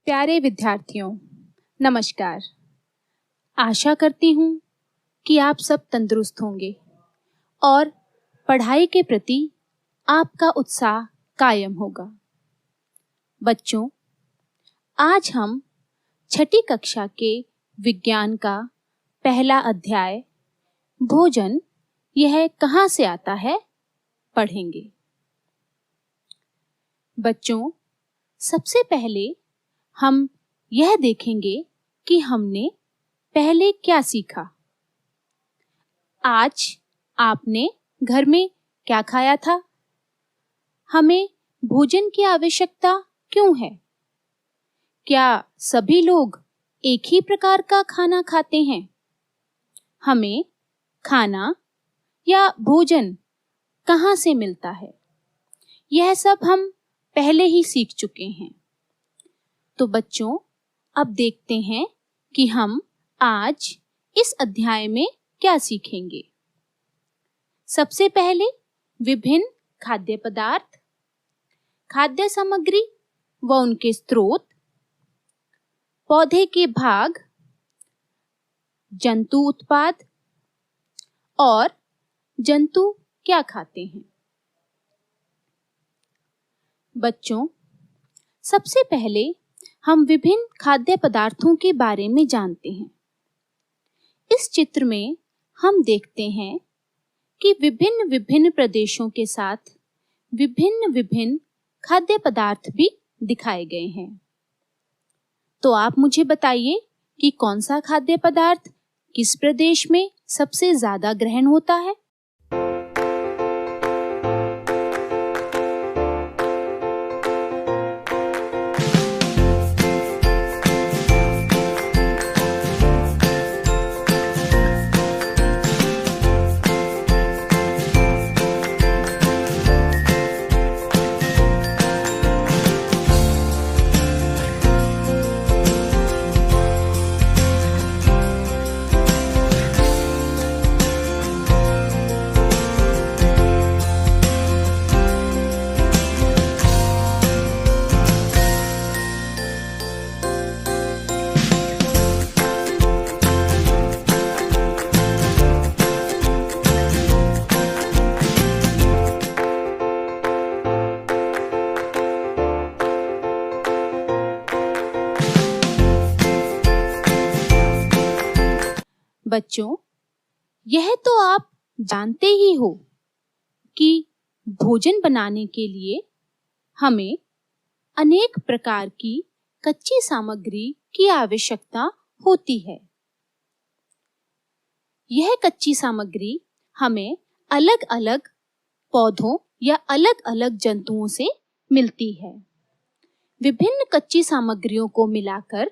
प्यारे विद्यार्थियों, नमस्कार। आशा करती हूँ कि आप सब तंदुरुस्त होंगे और पढ़ाई के प्रति आपका उत्साह कायम होगा। बच्चों, आज हम छठी कक्षा के विज्ञान का पहला अध्याय भोजन यह कहाँ से आता है पढ़ेंगे। बच्चों, सबसे पहले हम यह देखेंगे कि हमने पहले क्या सीखा। आज आपने घर में क्या खाया था? हमें भोजन की आवश्यकता क्यों है? क्या सभी लोग एक ही प्रकार का खाना खाते हैं? हमें खाना या भोजन कहाँ से मिलता है? यह सब हम पहले ही सीख चुके हैं। तो बच्चों, अब देखते हैं कि हम आज इस अध्याय में क्या सीखेंगे। सबसे पहले विभिन्न खाद्य पदार्थ, खाद्य सामग्री व उनके स्रोत, पौधे के भाग, जंतु उत्पाद और जंतु क्या खाते हैं। बच्चों, सबसे पहले हम विभिन्न खाद्य पदार्थों के बारे में जानते हैं। इस चित्र में हम देखते हैं कि विभिन्न विभिन्न प्रदेशों के साथ विभिन्न विभिन्न खाद्य पदार्थ भी दिखाए गए हैं। तो आप मुझे बताइए कि कौन सा खाद्य पदार्थ किस प्रदेश में सबसे ज्यादा ग्रहण होता है। बच्चों, यह तो आप जानते ही हो कि भोजन बनाने के लिए हमें अनेक प्रकार की कच्ची सामग्री की आवश्यकता होती है। यह कच्ची सामग्री हमें अलग अलग पौधों या अलग अलग जंतुओं से मिलती है। विभिन्न कच्ची सामग्रियों को मिलाकर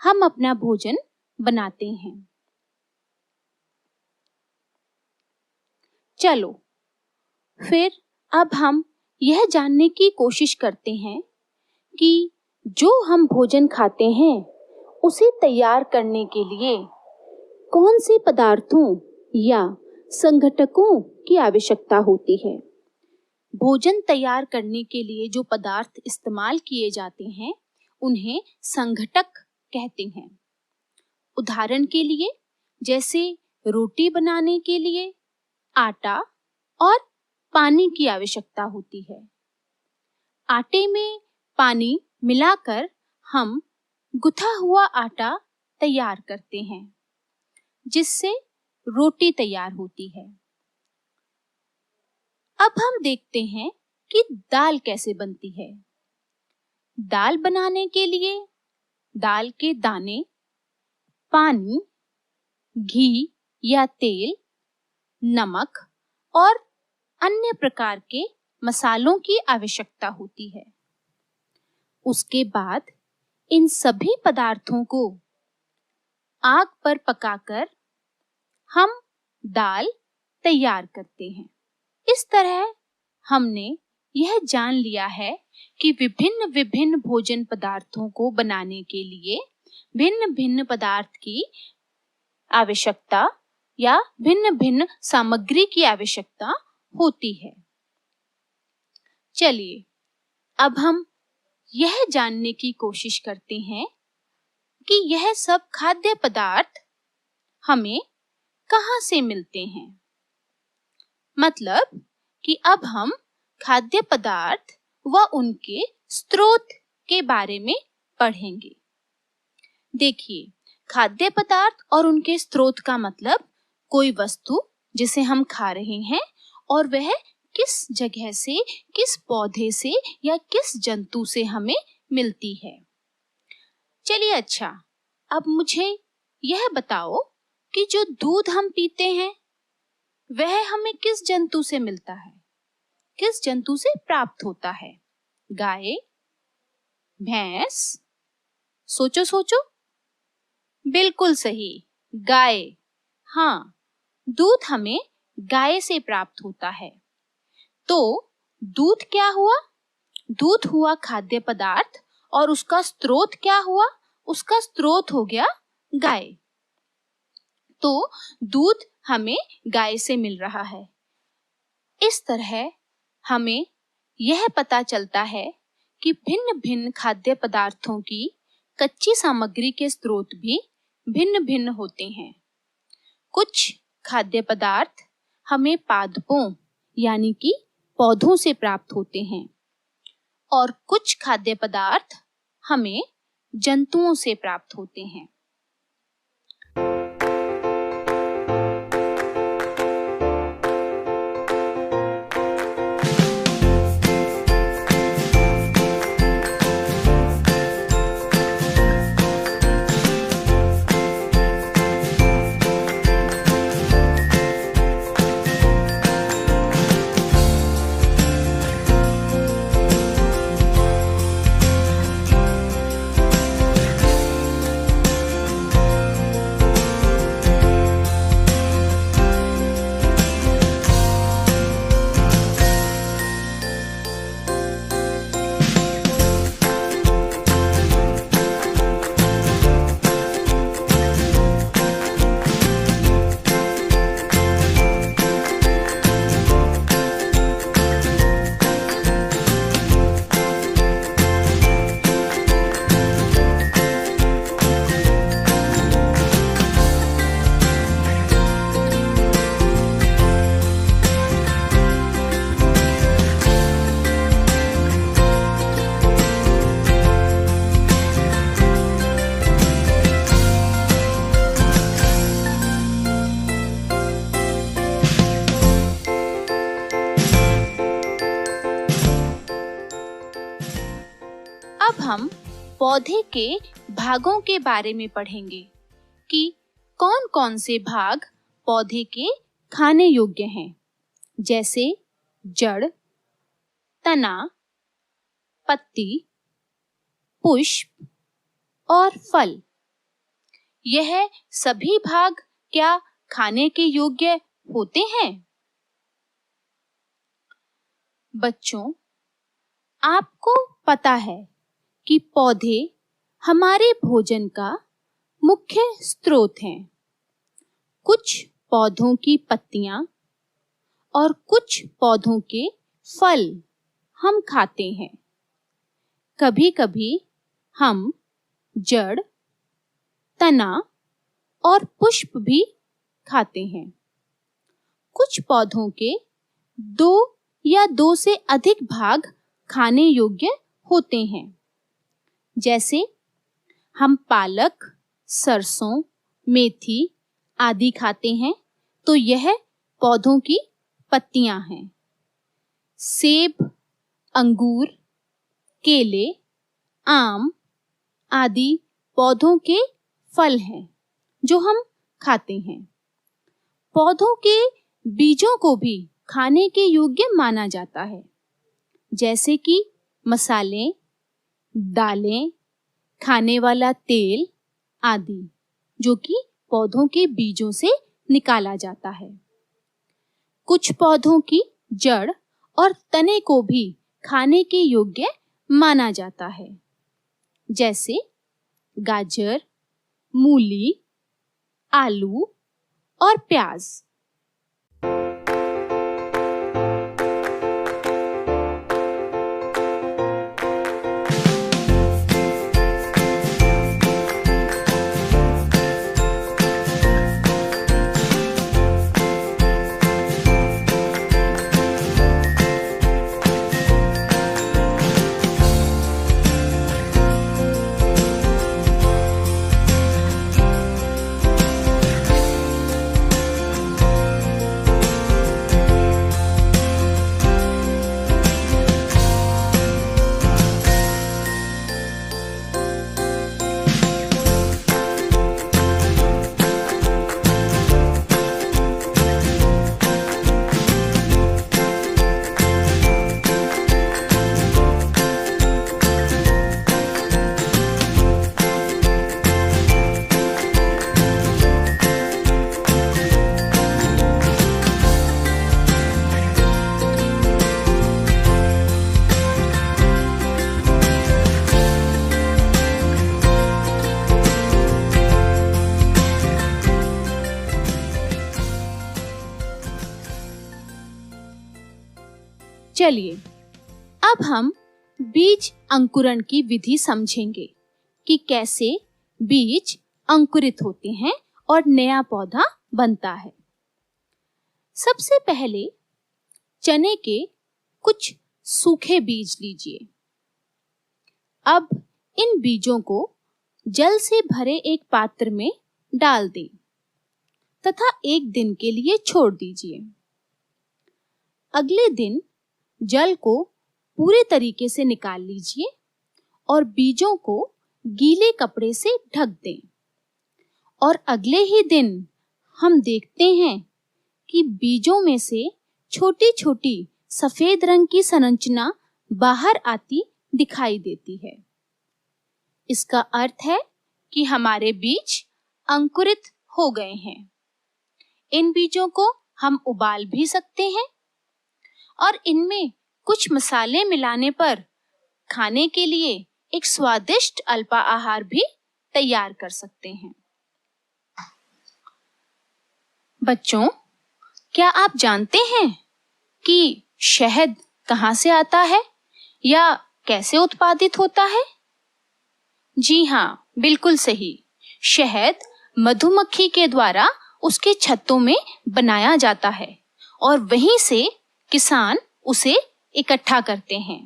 हम अपना भोजन बनाते हैं। चलो फिर अब हम यह जानने की कोशिश करते हैं कि जो हम भोजन खाते हैं उसे तैयार करने के लिए कौन से पदार्थों या संघटकों की आवश्यकता होती है। भोजन तैयार करने के लिए जो पदार्थ इस्तेमाल किए जाते हैं उन्हें संघटक कहते हैं। उदाहरण के लिए जैसे रोटी बनाने के लिए आटा और पानी की आवश्यकता होती है। आटे में पानी मिलाकर हम गुथा हुआ आटा तैयार करते हैं, जिससे रोटी तैयार होती है। अब हम देखते हैं कि दाल कैसे बनती है। दाल बनाने के लिए दाल के दाने, पानी, घी या तेल, नमक और अन्य प्रकार के मसालों की आवश्यकता होती है। उसके बाद इन सभी पदार्थों को आग पर पकाकर हम दाल तैयार करते हैं। इस तरह हमने यह जान लिया है कि विभिन्न विभिन्न भोजन पदार्थों को बनाने के लिए भिन्न भिन्न पदार्थ की आवश्यकता या भिन्न भिन्न सामग्री की आवश्यकता होती है। चलिए अब हम यह जानने की कोशिश करते हैं कि यह सब खाद्य पदार्थ हमें कहाँ से मिलते हैं। मतलब कि अब हम खाद्य पदार्थ व उनके स्रोत के बारे में पढ़ेंगे। देखिए, खाद्य पदार्थ और उनके स्रोत का मतलब कोई वस्तु जिसे हम खा रहे हैं और वह किस जगह से, किस पौधे से या किस जंतु से हमें मिलती है। चलिए अच्छा, अब मुझे यह बताओ कि जो दूध हम पीते हैं वह हमें किस जंतु से मिलता है, किस जंतु से प्राप्त होता है? गाय, भैंस? सोचो सोचो। बिल्कुल सही, गाय। हाँ, दूध हमें गाय से प्राप्त होता है। तो दूध क्या हुआ? दूध हुआ खाद्य पदार्थ और उसका स्रोत क्या हुआ? उसका स्रोत हो गया गाय। तो दूध हमें गाय से मिल रहा है। इस तरह हमें यह पता चलता है कि भिन्न भिन्न खाद्य पदार्थों की कच्ची सामग्री के स्रोत भी भिन्न भिन्न होते हैं। कुछ खाद्य पदार्थ हमें पादपों यानी कि पौधों से प्राप्त होते हैं और कुछ खाद्य पदार्थ हमें जंतुओं से प्राप्त होते हैं। अब हम पौधे के भागों के बारे में पढ़ेंगे कि कौन कौन से भाग पौधे के खाने योग्य हैं, जैसे जड़, तना, पत्ती, पुष्प और फल। यह सभी भाग क्या खाने के योग्य होते हैं? बच्चों, आपको पता है कि पौधे हमारे भोजन का मुख्य स्रोत हैं। कुछ पौधों की पत्तियां और कुछ पौधों के फल हम खाते हैं। कभी-कभी हम जड़, तना और पुष्प भी खाते हैं। कुछ पौधों के 2 या 2 से अधिक भाग खाने योग्य होते हैं। जैसे हम पालक, सरसों, मेथी आदि खाते हैं तो यह पौधों की पत्तियां हैं। सेब, अंगूर, केले, आम आदि पौधों के फल हैं जो हम खाते हैं। पौधों के बीजों को भी खाने के योग्य माना जाता है, जैसे कि मसाले, दालें, खाने वाला तेल आदि, जो कि पौधों के बीजों से निकाला जाता है। कुछ पौधों की जड़ और तने को भी खाने के योग्य माना जाता है, जैसे गाजर, मूली, आलू और प्याज। चलिए अब हम बीज अंकुरण की विधि समझेंगे कि कैसे बीज अंकुरित होते हैं और नया पौधा बनता है। सबसे पहले चने के कुछ सूखे बीज लीजिए। अब इन बीजों को जल से भरे एक पात्र में डाल दें तथा 1 दिन के लिए छोड़ दीजिए। अगले दिन जल को पूरे तरीके से निकाल लीजिए और बीजों को गीले कपड़े से ढक दें। और अगले ही दिन हम देखते हैं कि बीजों में से छोटी छोटी सफेद रंग की संरचना बाहर आती दिखाई देती है। इसका अर्थ है कि हमारे बीज अंकुरित हो गए हैं। इन बीजों को हम उबाल भी सकते हैं और इनमें कुछ मसाले मिलाने पर खाने के लिए एक स्वादिष्ट अल्पाहार भी तैयार कर सकते हैं। बच्चों, क्या आप जानते हैं कि शहद कहाँ से आता है या कैसे उत्पादित होता है? जी हाँ, बिल्कुल सही। शहद मधुमक्खी के द्वारा उसके छत्तों में बनाया जाता है और वहीं से किसान उसे इकट्ठा करते हैं।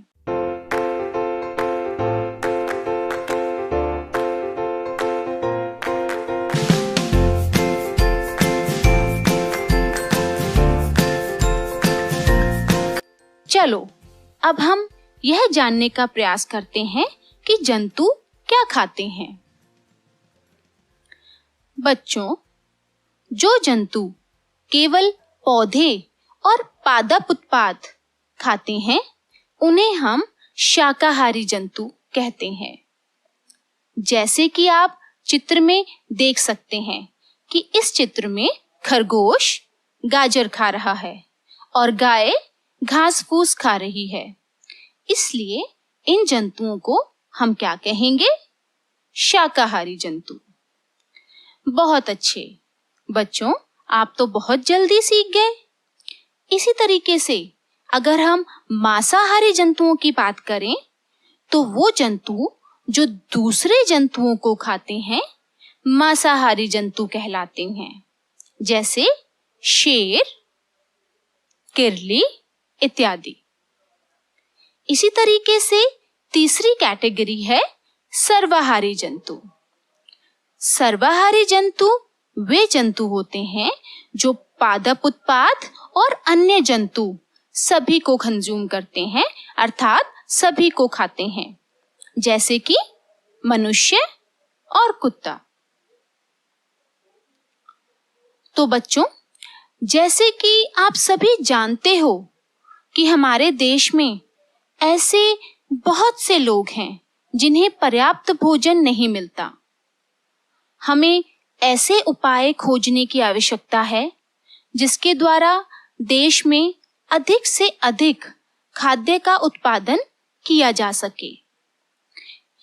चलो अब हम यह जानने का प्रयास करते हैं कि जंतु क्या खाते हैं। बच्चों, जो जंतु केवल पौधे और पादप उत्पाद खाते हैं उन्हें हम शाकाहारी जंतु कहते हैं। जैसे कि आप चित्र में देख सकते हैं कि इस चित्र में खरगोश गाजर खा रहा है और गाय घास फूस खा रही है। इसलिए इन जंतुओं को हम क्या कहेंगे? शाकाहारी जंतु। बहुत अच्छे बच्चों, आप तो बहुत जल्दी सीख गए। इसी तरीके से अगर हम मांसाहारी जंतुओं की बात करें तो वो जंतु जो दूसरे जंतुओं को खाते हैं मांसाहारी जंतु कहलाते हैं, जैसे शेर, किरली इत्यादि। इसी तरीके से तीसरी कैटेगरी है सर्वाहारी जंतु। सर्वाहारी जंतु वे जंतु होते हैं जो पादप उत्पाद और अन्य जंतु सभी को कंज्यूम करते हैं, अर्थात सभी को खाते हैं, जैसे कि मनुष्य और कुत्ता। तो बच्चों, जैसे कि आप सभी जानते हो कि हमारे देश में ऐसे बहुत से लोग हैं जिन्हें पर्याप्त भोजन नहीं मिलता। हमें ऐसे उपाय खोजने की आवश्यकता है जिसके द्वारा देश में अधिक से अधिक खाद्य का उत्पादन किया जा सके।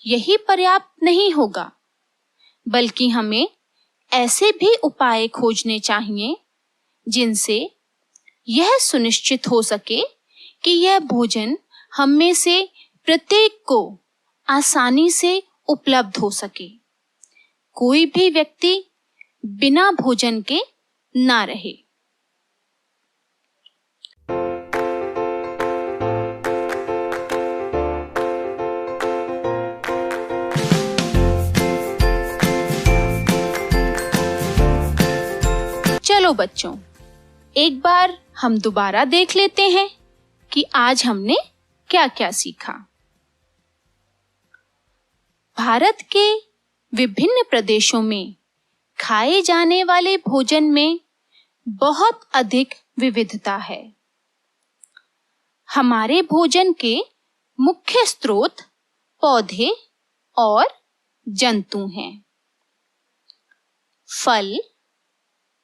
यही पर्याप्त नहीं होगा, बल्कि हमें ऐसे भी उपाय खोजने चाहिए जिनसे यह सुनिश्चित हो सके कि यह भोजन हम में से प्रत्येक को आसानी से उपलब्ध हो सके। कोई भी व्यक्ति बिना भोजन के ना रहे। चलो बच्चों, एक बार हम दोबारा देख लेते हैं कि आज हमने क्या क्या सीखा। भारत के विभिन्न प्रदेशों में खाए जाने वाले भोजन में बहुत अधिक विविधता है। हमारे भोजन के मुख्य स्रोत पौधे और जंतु हैं। फल,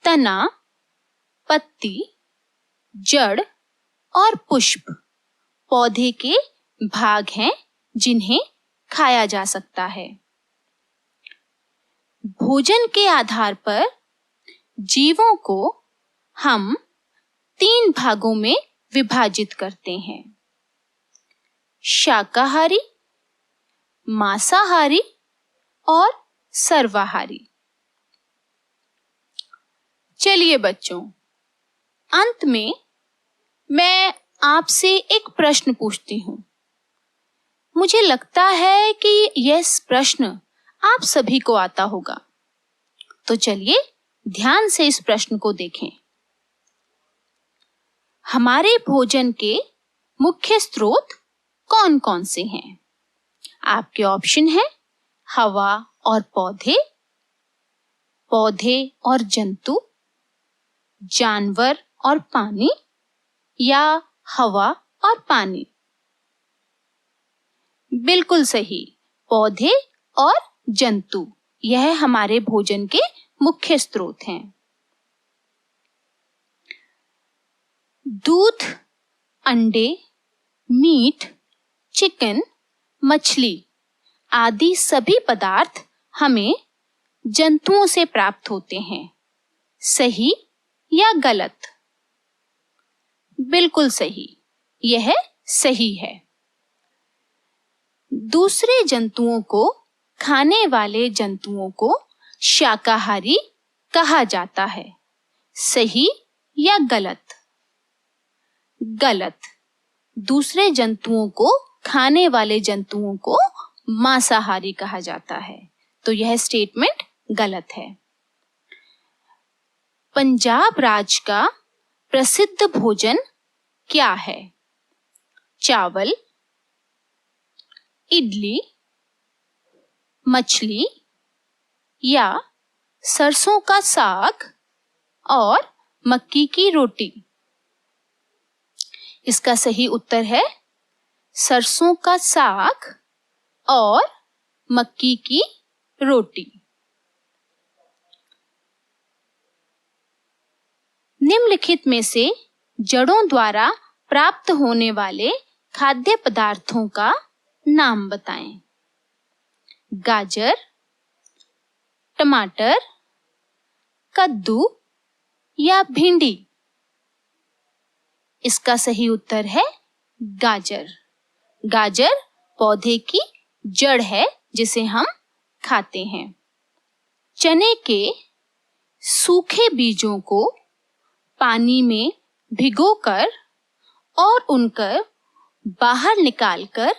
तना, पत्ती, जड़ और पुष्प पौधे के भाग हैं जिन्हें खाया जा सकता है। भोजन के आधार पर जीवों को हम 3 भागों में विभाजित करते हैं। शाकाहारी, मांसाहारी और सर्वाहारी। चलिए बच्चों, अंत में मैं आपसे एक प्रश्न पूछती हूँ। मुझे लगता है कि यह प्रश्न आप सभी को आता होगा, तो चलिए ध्यान से इस प्रश्न को देखें। हमारे भोजन के मुख्य स्रोत कौन कौन से हैं? आपके ऑप्शन हैं हवा और पौधे, पौधे और जंतु, जानवर और पानी, या हवा और पानी। बिल्कुल सही, पौधे और जंतु, यह हमारे भोजन के मुख्य स्रोत हैं। दूध, अंडे, मीट, चिकन, मछली आदि सभी पदार्थ हमें जंतुओं से प्राप्त होते हैं। सही या गलत? बिल्कुल सही, यह सही है। दूसरे जंतुओं को खाने वाले जंतुओं को शाकाहारी कहा जाता है। सही या गलत? गलत, दूसरे जंतुओं को खाने वाले जंतुओं को मांसाहारी कहा जाता है। तो यह स्टेटमेंट गलत है। पंजाब राज्य का प्रसिद्ध भोजन क्या है? चावल, इडली, मछली या सरसों का साग और मक्की की रोटी? इसका सही उत्तर है सरसों का साग और मक्की की रोटी। निम्नलिखित में से जड़ों द्वारा प्राप्त होने वाले खाद्य पदार्थों का नाम बताएं। गाजर, टमाटर, कद्दू या भिंडी? इसका सही उत्तर है गाजर। गाजर पौधे की जड़ है जिसे हम खाते हैं। चने के सूखे बीजों को पानी में भिगोकर और उनकर बाहर निकालकर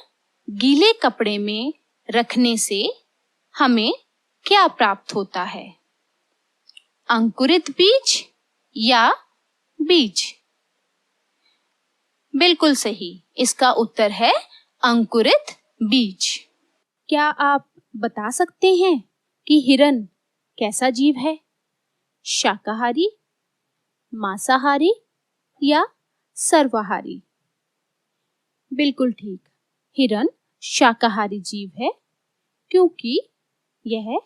गीले कपड़े में रखने से हमें क्या प्राप्त होता है? अंकुरित बीज या बीज? बिल्कुल सही, इसका उत्तर है अंकुरित बीज। क्या आप बता सकते हैं कि हिरन कैसा जीव है? शाकाहारी, मांसाहारी या सर्वाहारी? बिल्कुल ठीक, हिरन शाकाहारी जीव है क्योंकि यह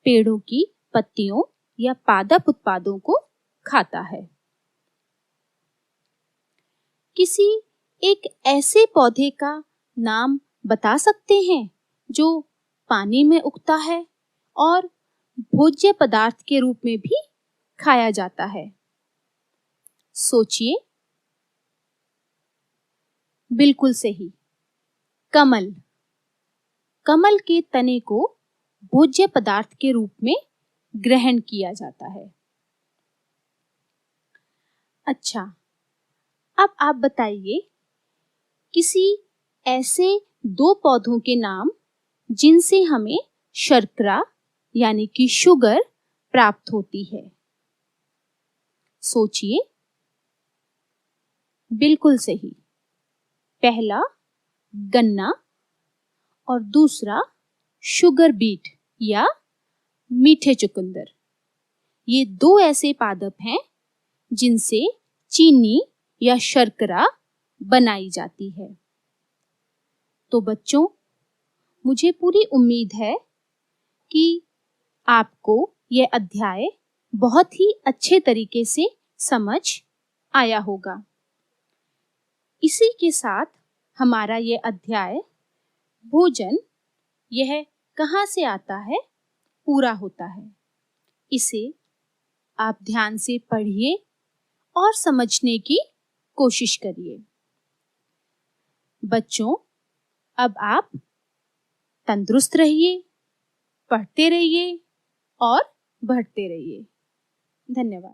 पेड़ों की पत्तियों या पादप उत्पादों को खाता है। किसी एक ऐसे पौधे का नाम बता सकते हैं जो पानी में उगता है और भोज्य पदार्थ के रूप में भी खाया जाता है? सोचिए। बिल्कुल सही, कमल। कमल के तने को भोज्य पदार्थ के रूप में ग्रहण किया जाता है। अच्छा, अब आप बताइए किसी ऐसे दो पौधों के नाम जिनसे हमें शर्करा यानी कि शुगर प्राप्त होती है। सोचिए। बिल्कुल सही, पहला गन्ना और दूसरा शुगर बीट या मीठे चुकंदर। ये दो ऐसे पादप हैं जिनसे चीनी या शर्करा बनाई जाती है। तो बच्चों, मुझे पूरी उम्मीद है कि आपको यह अध्याय बहुत ही अच्छे तरीके से समझ आया होगा। इसी के साथ हमारा यह अध्याय भोजन यह कहाँ से आता है पूरा होता है। इसे आप ध्यान से पढ़िए और समझने की कोशिश करिए। बच्चों, अब आप तंदुरुस्त रहिए, पढ़ते रहिए और बढ़ते रहिए। धन्यवाद।